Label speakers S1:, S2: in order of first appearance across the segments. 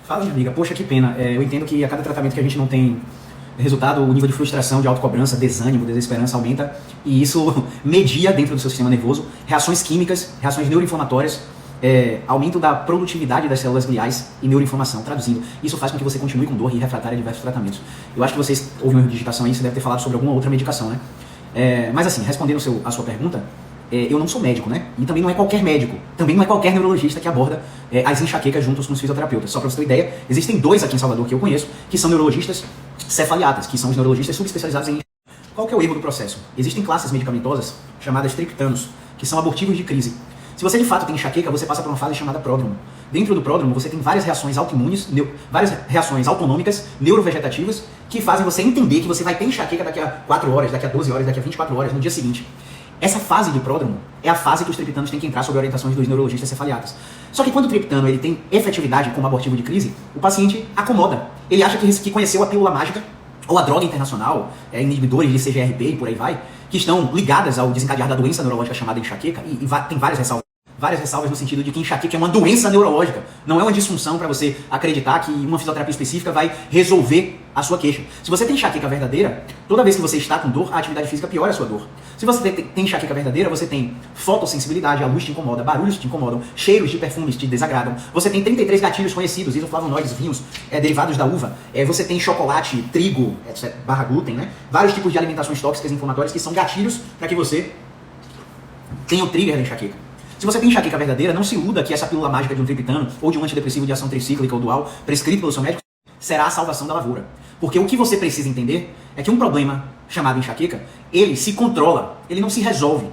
S1: Fala, minha amiga. Poxa, que pena. Eu entendo que a cada tratamento que a gente não tem resultado, o nível de frustração, de autocobrança, desânimo, desesperança aumenta, e isso media dentro do seu sistema nervoso reações químicas, reações neuroinflamatórias, aumento da produtividade das células gliais e neuroinflamação. Traduzindo, isso faz com que você continue com dor e refratária a diversos tratamentos. Eu acho que vocês ouviram uma digitação aí, você deve ter falado sobre alguma outra medicação, né? Mas assim, respondendo a sua pergunta, eu não sou médico, né? E também não é qualquer médico, também não é qualquer neurologista que aborda as enxaquecas juntos com os fisioterapeutas. Só para você ter uma ideia, existem 2 aqui em Salvador que eu conheço, que são neurologistas cefaliatas, que são os neurologistas subespecializados em... Qual que é o erro do processo? Existem classes medicamentosas chamadas triptanos, que são abortivos de crise. Se você de fato tem enxaqueca, você passa por uma fase chamada pródromo. Dentro do pródromo, você tem várias reações autoimunes, várias reações autonômicas, neurovegetativas, que fazem você entender que você vai ter enxaqueca daqui a 4 horas, daqui a 12 horas, daqui a 24 horas, no dia seguinte. Essa fase de pródromo é a fase que os triptanos têm que entrar sob orientações dos neurologistas cefaliatas. Só que quando o triptano ele tem efetividade como abortivo de crise, o paciente acomoda. Ele acha que conheceu a pílula mágica ou a droga internacional, inibidores de CGRP e por aí vai, que estão ligadas ao desencadear da doença neurológica chamada enxaqueca, e tem várias ressalvas. Várias ressalvas no sentido de que enxaqueca é uma doença neurológica, não é uma disfunção para você acreditar que uma fisioterapia específica vai resolver a sua queixa. Se você tem enxaqueca verdadeira, toda vez que você está com dor, a atividade física piora a sua dor. Se você tem enxaqueca verdadeira, você tem fotossensibilidade, a luz te incomoda, barulhos te incomodam, cheiros de perfumes te desagradam, você tem 33 gatilhos conhecidos, isoflavonoides, vinhos, derivados da uva, você tem chocolate, trigo, etc, barra glúten, né? Vários tipos de alimentações tóxicas e inflamatórias que são gatilhos para que você tenha o trigger da enxaqueca. Se você tem enxaqueca verdadeira, não se iluda que essa pílula mágica de um triptano ou de um antidepressivo de ação tricíclica ou dual, prescrito pelo seu médico, será a salvação da lavoura. Porque o que você precisa entender é que um problema chamado enxaqueca, ele se controla, ele não se resolve.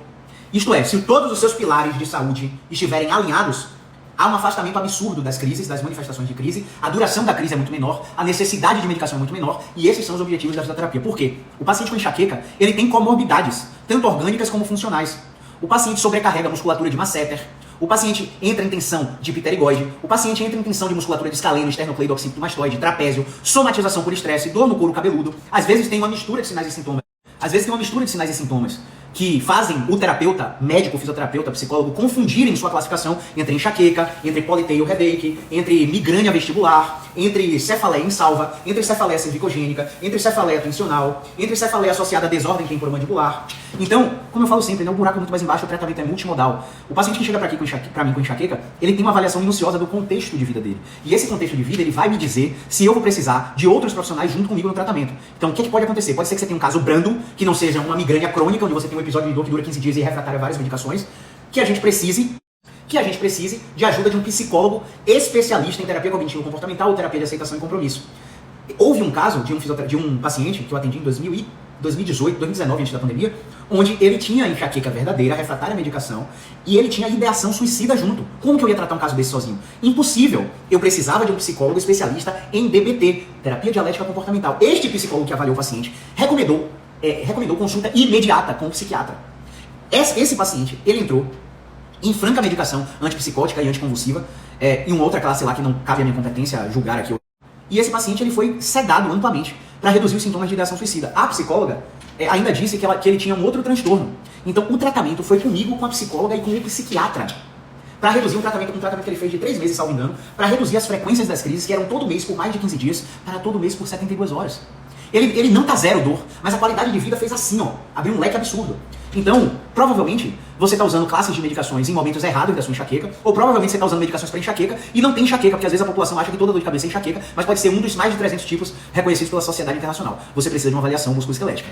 S1: Isto é, se todos os seus pilares de saúde estiverem alinhados, há um afastamento absurdo das crises, das manifestações de crise, a duração da crise é muito menor, a necessidade de medicação é muito menor, e esses são os objetivos da fisioterapia. Por quê? O paciente com enxaqueca, ele tem comorbidades, tanto orgânicas como funcionais. O paciente sobrecarrega a musculatura de masseter, o paciente entra em tensão de pterigoide, o paciente entra em tensão de musculatura de escaleno, esternocleidomastoide, mastoide, trapézio, somatização por estresse, dor no couro cabeludo. Às vezes tem uma mistura de sinais e sintomas. Que fazem o terapeuta, médico, fisioterapeuta, psicólogo, confundirem sua classificação entre enxaqueca, entre polytail headache, entre migrânia vestibular, entre cefaleia insalva, entre cefaleia cervicogênica, entre cefaleia tensional, entre cefaleia associada a desordem temporomandibular. Então, como eu falo sempre, né, o buraco é muito mais embaixo, o tratamento é multimodal. O paciente que chega para mim com enxaqueca, ele tem uma avaliação minuciosa do contexto de vida dele. E esse contexto de vida, ele vai me dizer se eu vou precisar de outros profissionais junto comigo no tratamento. Então, o que pode acontecer? Pode ser que você tenha um caso brando, que não seja uma migrânia crônica, onde você tem um episódio de dor que dura 15 dias e é refratário a várias medicações, que a gente precise de ajuda de um psicólogo especialista em terapia cognitivo-comportamental ou terapia de aceitação e compromisso. Houve um caso de um paciente que eu atendi em 2019, antes da pandemia, onde ele tinha enxaqueca verdadeira, refratária à medicação, e ele tinha ideação suicida junto. Como que eu ia tratar um caso desse sozinho? Impossível. Eu precisava de um psicólogo especialista em DBT, terapia dialética comportamental. Este psicólogo que avaliou o paciente recomendou consulta imediata com o psiquiatra. Esse paciente, ele entrou em franca medicação antipsicótica e anticonvulsiva, em uma outra classe lá que não cabe a minha competência julgar aqui. E esse paciente, ele foi sedado amplamente para reduzir os sintomas de ideação suicida. A psicóloga ainda disse que ele tinha um outro transtorno. Então o tratamento foi comigo, com a psicóloga e com o psiquiatra. Para reduzir um tratamento que ele fez de 3 meses, salvo engano, para reduzir as frequências das crises, que eram todo mês por mais de 15 dias, para todo mês por 72 horas. Ele não tá zero dor, mas a qualidade de vida fez assim, ó, abriu um leque absurdo. Então, provavelmente, você está usando classes de medicações em momentos errados da sua enxaqueca, ou provavelmente você está usando medicações para enxaqueca e não tem enxaqueca, porque às vezes a população acha que toda dor de cabeça é enxaqueca, mas pode ser um dos mais de 300 tipos reconhecidos pela Sociedade Internacional. Você precisa de uma avaliação musculoesquelética.